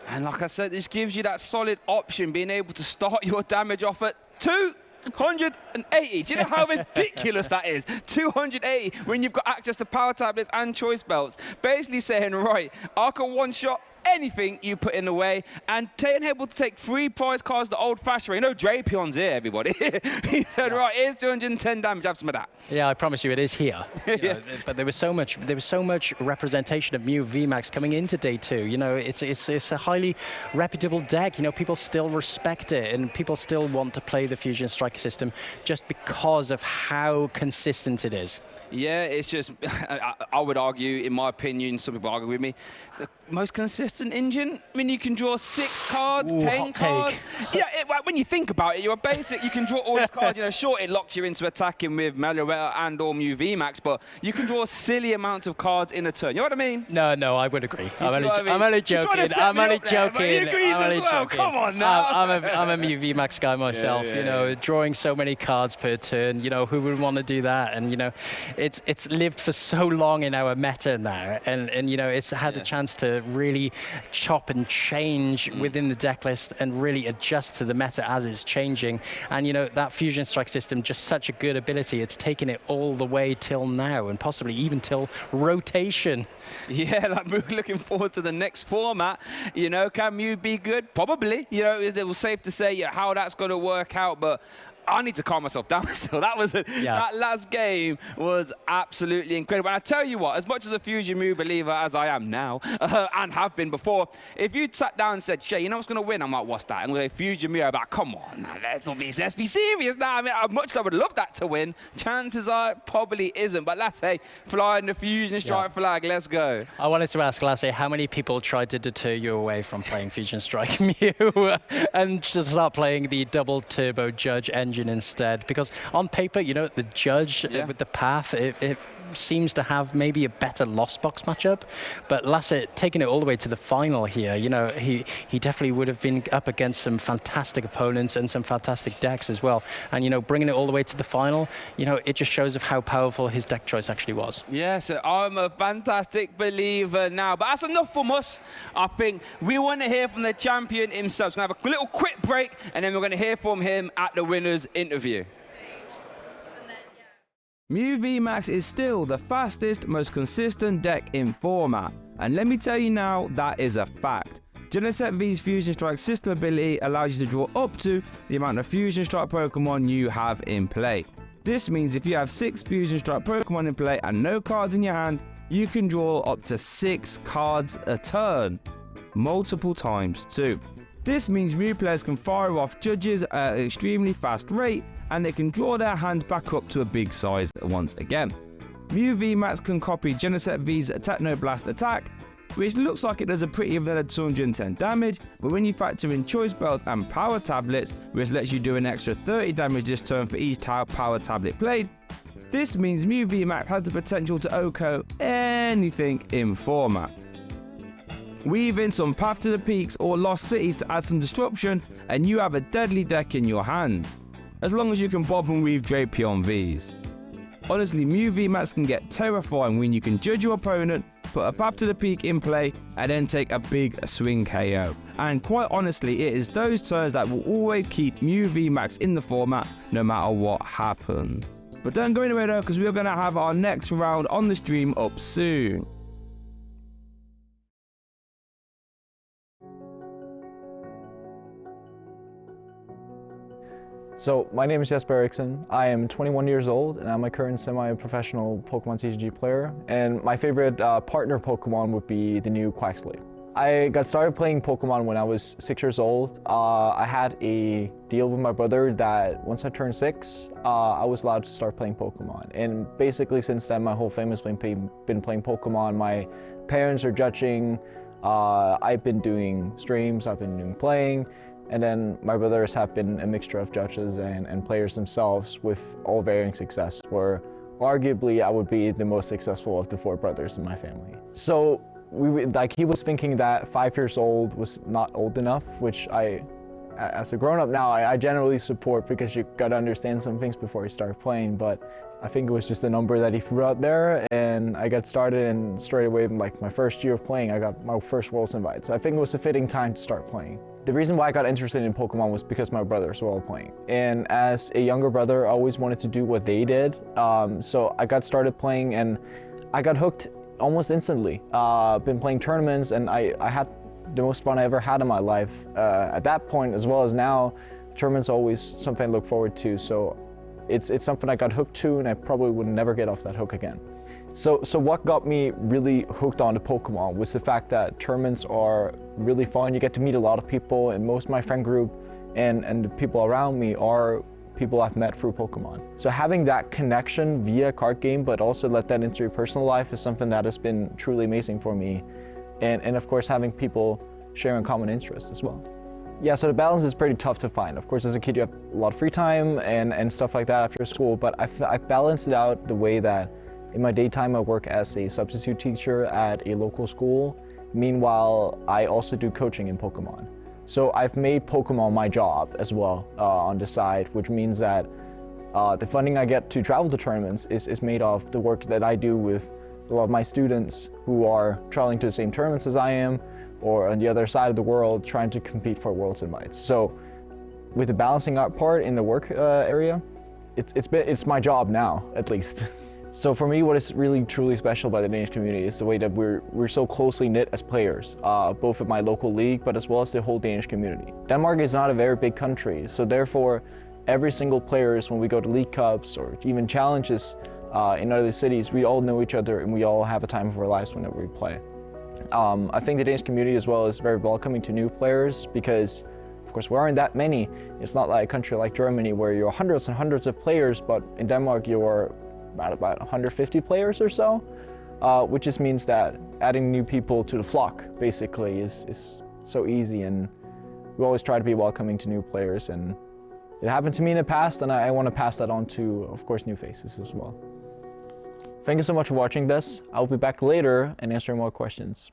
And like I said, this gives you that solid option, being able to start your damage off at 280. Do you know how ridiculous that is? 280 when you've got access to power tablets and choice belts. Basically saying, right, I can one-shot anything you put in the way, and able to take 3 prize cards the old-fashioned way. You know, Drapion's here, everybody. He said, right, here's 210 damage, have some of that. Yeah, I promise you it is here. Know, but there was so much representation of Mew VMAX coming into day 2. You know, it's a highly reputable deck. You know, people still respect it, and people still want to play the Fusion Strike system just because of how consistent it is. Yeah, it's just, I would argue, in my opinion, some people argue with me, the most consistent engine. I mean, you can draw 6 cards, 10 cards. Yeah, when you think about it, you're basic. You can draw all these cards. You know, sure, it locks you into attacking with Meloetta and or Mew VMAX, but you can draw silly amounts of cards in a turn. You know what I mean? No, I would agree. I'm only joking. I'm only joking. Come on now. I'm a Mew VMAX guy myself. You know, drawing so many cards per turn. You know, who would want to do that? And you know, it's lived for so long in our meta now, and you know, it's had a chance to really chop and change within the deck list and really adjust to the meta as it's changing. And you know, that Fusion Strike system, just such a good ability. It's taken it all the way till now, and possibly even till rotation. Yeah, like we're looking forward to the next format. You know, can Mew be good? Probably. You know, it was safe to say how that's going to work out, but I need to calm myself down still. That last game was absolutely incredible. And I tell you what, as much as a Fusion Mew believer as I am now, and have been before, if you sat down and said, Shay, you know what's going to win? I'm like, what's that? I'm going to say Fusion Mew. I'm like, come on, now, let's be serious now. I mean, as much as I would love that to win, chances are it probably isn't. But let's say, flying the Fusion Strike flag, let's go. I wanted to ask, Lasse, how many people tried to deter you away from playing Fusion Strike Mew and to start playing the double turbo Judge engine instead? Because on paper, you know, the Judge with the path, it seems to have maybe a better Lost Box matchup, but Lasse taking it all the way to the final here, you know, he definitely would have been up against some fantastic opponents and some fantastic decks as well. And, you know, bringing it all the way to the final, you know, it just shows of how powerful his deck choice actually was. Yeah, so I'm a fantastic believer now, but that's enough from us. I think we want to hear from the champion himself. So we're going to have a little quick break, and then we're going to hear from him at the winner's interview. Mew VMAX is still the fastest, most consistent deck in format, and let me tell you now, that is a fact. Geneset V's Fusion Strike system ability allows you to draw up to the amount of Fusion Strike Pokemon you have in play. This means if you have 6 Fusion Strike Pokemon in play and no cards in your hand, you can draw up to 6 cards a turn, multiple times too. This means Mew players can fire off Judges at an extremely fast rate, and they can draw their hand back up to a big size once again. Mew VMAX can copy Geneset V's Techno Blast attack, which looks like it does a pretty vanilla 210 damage, but when you factor in Choice Belts and Power Tablets, which lets you do an extra 30 damage this turn for each Power Tablet played, this means Mew VMAX has the potential to OHKO anything in format. Weave in some Path to the Peaks or Lost Cities to add some disruption, and you have a deadly deck in your hands, as long as you can bob and weave Drapion Vs. Honestly, Mew VMAX can get terrifying when you can judge your opponent, put a Path to the Peak in play, and then take a big swing KO. And quite honestly, it is those turns that will always keep Mew VMAX in the format, no matter what happens. But don't go anywhere though, because we're going to have our next round on the stream up soon. So, my name is Jesper Eriksson. I am 21 years old, and I'm a current semi-professional Pokemon TCG player. And my favorite partner Pokemon would be the new Quaxly. I got started playing Pokemon when I was 6 years old. I had a deal with my brother that once I turned 6, I was allowed to start playing Pokemon. And basically since then, my whole family has been playing Pokemon. My parents are judging. I've been doing streams, I've been doing playing. And then my brothers have been a mixture of judges and players themselves with all varying success, where arguably I would be the most successful of the 4 brothers in my family. So he was thinking that 5 years old was not old enough, which as a grown-up now, I generally support, because you gotta understand some things before you start playing, but I think it was just a number that he threw out there, and I got started, and straight away, like my first year of playing, I got my first Worlds invite. So I think it was a fitting time to start playing. The reason why I got interested in Pokemon was because my brothers were all playing. And as a younger brother, I always wanted to do what they did. So I got started playing, and I got hooked almost instantly. Been playing tournaments, and I had the most fun I ever had in my life. At that point, as well as now, tournaments are always something I look forward to. So it's something I got hooked to, and I probably would never get off that hook again. So what got me really hooked on to Pokemon was the fact that tournaments are really fun. You get to meet a lot of people, and most of my friend group and the people around me are people I've met through Pokemon. So having that connection via card game, but also let that into your personal life, is something that has been truly amazing for me. And of course, having people sharing common interests as well. Yeah, so the balance is pretty tough to find. Of course, as a kid, you have a lot of free time and stuff like that after school, but I balanced it out the way that in my daytime, I work as a substitute teacher at a local school. Meanwhile, I also do coaching in Pokemon. So I've made Pokemon my job as well on the side, which means that the funding I get to travel to tournaments is made off the work that I do with a lot of my students who are traveling to the same tournaments as I am, or on the other side of the world trying to compete for Worlds invites. So with the balancing out part in the work area, it's my job now, at least. So for me, what is really truly special about the Danish community is the way that we're so closely knit as players, both at my local league, but as well as the whole Danish community. Denmark is not a very big country, so therefore every single players, when we go to league cups or even challenges in other cities, we all know each other and we all have a time of our lives whenever we play. I think the Danish community as well is very welcoming to new players because, of course, we aren't that many. It's not like a country like Germany where you're hundreds and hundreds of players, but in Denmark you're about 150 players or so, which just means that adding new people to the flock basically is so easy, and we always try to be welcoming to new players, and it happened to me in the past, and I want to pass that on to, of course, new faces as well. Thank you so much for watching this. I'll be back later and answering more questions.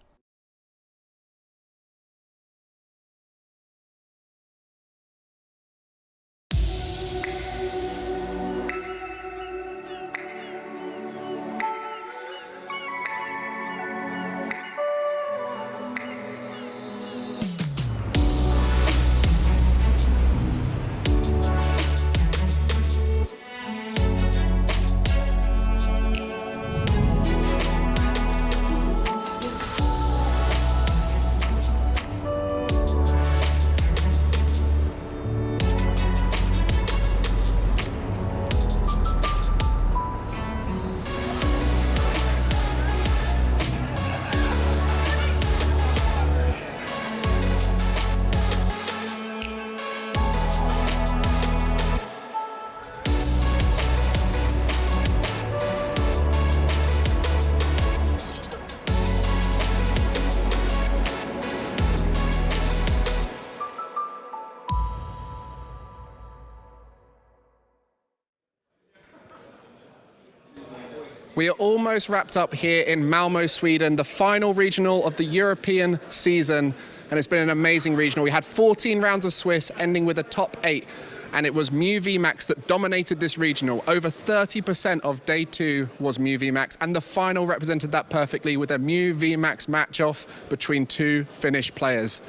We are almost wrapped up here in Malmo, Sweden, the final regional of the European season, and it's been an amazing regional. We had 14 rounds of Swiss, ending with a top 8, and it was Mew VMAX that dominated this regional. Over 30% of day 2 was Mew VMAX, and the final represented that perfectly with a Mew VMAX match-off between 2 Finnish players.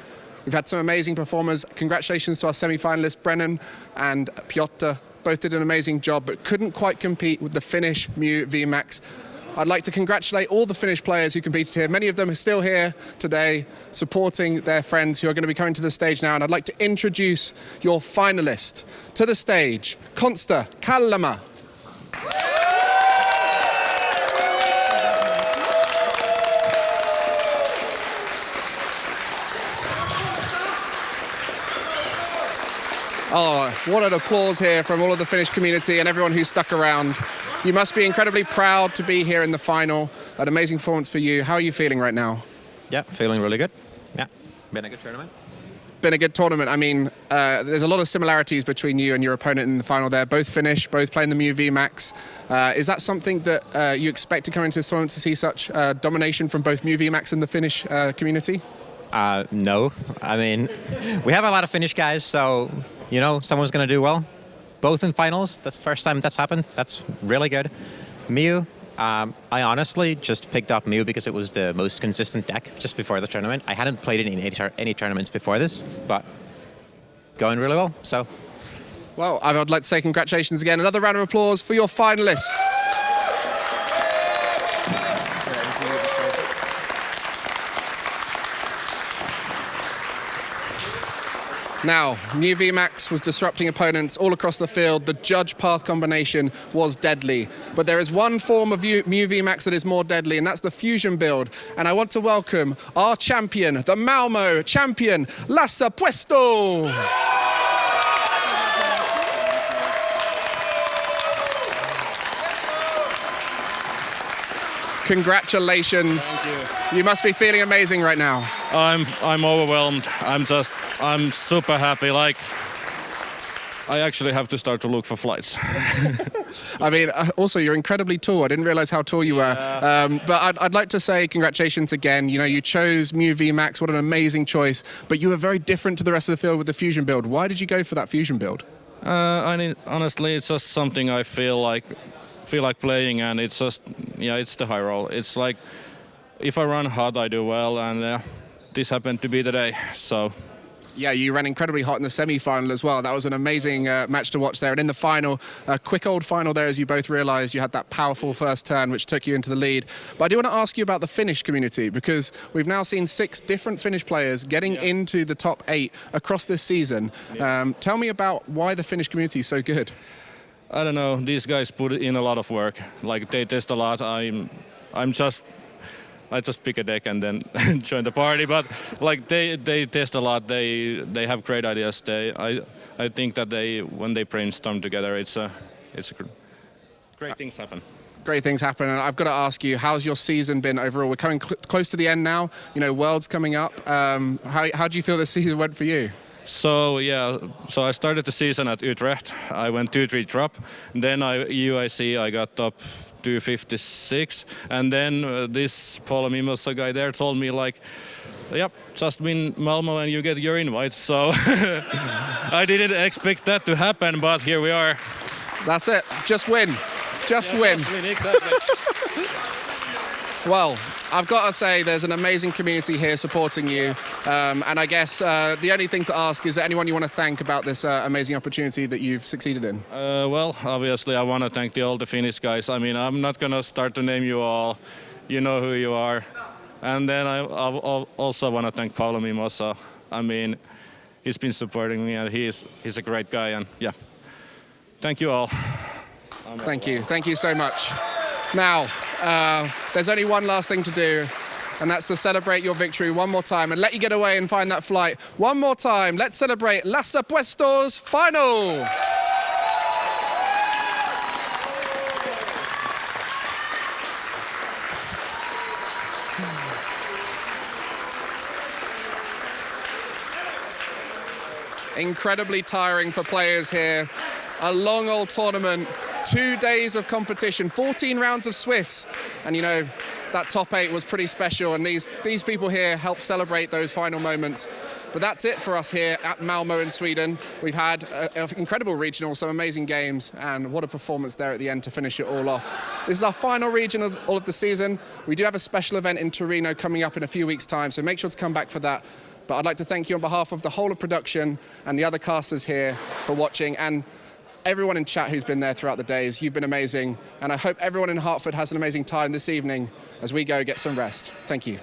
We've had some amazing performers. Congratulations to our semi-finalists, Brennan and Piotr. Both did an amazing job, but couldn't quite compete with the Finnish Mew VMAX. I'd like to congratulate all the Finnish players who competed here. Many of them are still here today, supporting their friends who are going to be coming to the stage now. And I'd like to introduce your finalist to the stage, Konsta Kallama. Oh, what an applause here from all of the Finnish community and everyone who stuck around. You must be incredibly proud to be here in the final. An amazing performance for you. How are you feeling right now? Yeah, feeling really good. Yeah, been a good tournament. Been a good tournament. I mean, there's a lot of similarities between you and your opponent in the final there. Both Finnish, both playing the Mew VMAX. Is that something that you expect to come into this tournament to see such domination from both Mew VMAX and the Finnish community? No, I mean, we have a lot of Finnish guys, so, you know, someone's going to do well. Both in finals, that's the first time that's happened. That's really good. Mew, I honestly just picked up Mew because it was the most consistent deck just before the tournament. I hadn't played it in any tournaments before this, but going really well, so. Well, I would like to say congratulations again. Another round of applause for your finalist. Now, Mew VMAX was disrupting opponents all across the field. The judge path combination was deadly. But there is one form of Mew VMAX that is more deadly, and that's the fusion build. And I want to welcome our champion, the Malmo champion, Lassa Puesto. Congratulations. Thank you. You must be feeling amazing right now. I'm overwhelmed. I'm super happy. Like, I actually have to start to look for flights. I mean, also, you're incredibly tall. I didn't realize how tall you were. But I'd like to say congratulations again. You know, you chose Mew VMAX. What an amazing choice. But you were very different to the rest of the field with the fusion build. Why did you go for that fusion build? Honestly, it's just something I feel like playing, and it's just, yeah, it's the high roll. It's like, if I run hot, I do well, and this happened to be the day, so. Yeah, you ran incredibly hot in the semi-final as well. That was an amazing match to watch there. And in the final, a quick old final there, as you both realised, you had that powerful first turn, which took you into the lead. But I do want to ask you about the Finnish community, because we've now seen 6 different Finnish players getting into the top 8 across this season. Tell me about why the Finnish community is so good. I don't know. These guys put in a lot of work. Like, they test a lot. I just pick a deck and then join the party. But like, they test a lot. They have great ideas. I think that when they brainstorm together, it's great things happen. Great things happen, and I've got to ask you, how's your season been overall? We're coming close to the end now. You know, Worlds coming up. How do you feel this season went for you? So I started the season at Utrecht. I went 2-3 drop. Then UIC, I got top 256. And then this Paul Mimosa guy there told me, like, yep, just win Malmo and you get your invite. So I didn't expect that to happen, but here we are. That's it. Just win. Just win. Just win, exactly. Well, I've got to say there's an amazing community here supporting you. And I guess the only thing to ask is there anyone you want to thank about this amazing opportunity that you've succeeded in? Well, obviously I want to thank all the Finnish guys. I mean, I'm not going to start to name you all. You know who you are. And then I also want to thank Paolo Mimosa. I mean, he's been supporting me, and he's a great guy. And yeah, thank you all. Thank you. Thank you so much. Now, there's only one last thing to do, and that's to celebrate your victory one more time and let you get away and find that flight. One more time, let's celebrate Lassa Puesto's final. Incredibly tiring for players here. A long old tournament, 2 days of competition, 14 rounds of Swiss. And you know, that top 8 was pretty special, and these people here helped celebrate those final moments. But that's it for us here at Malmo in Sweden. We've had an incredible regional, some amazing games, and what a performance there at the end to finish it all off. This is our final region of all of the season. We do have a special event in Torino coming up in a few weeks' time, so make sure to come back for that. But I'd like to thank you on behalf of the whole of production and the other casters here for watching, and everyone in chat who's been there throughout the days. You've been amazing, and I hope everyone in Hartford has an amazing time this evening as we go get some rest. Thank you.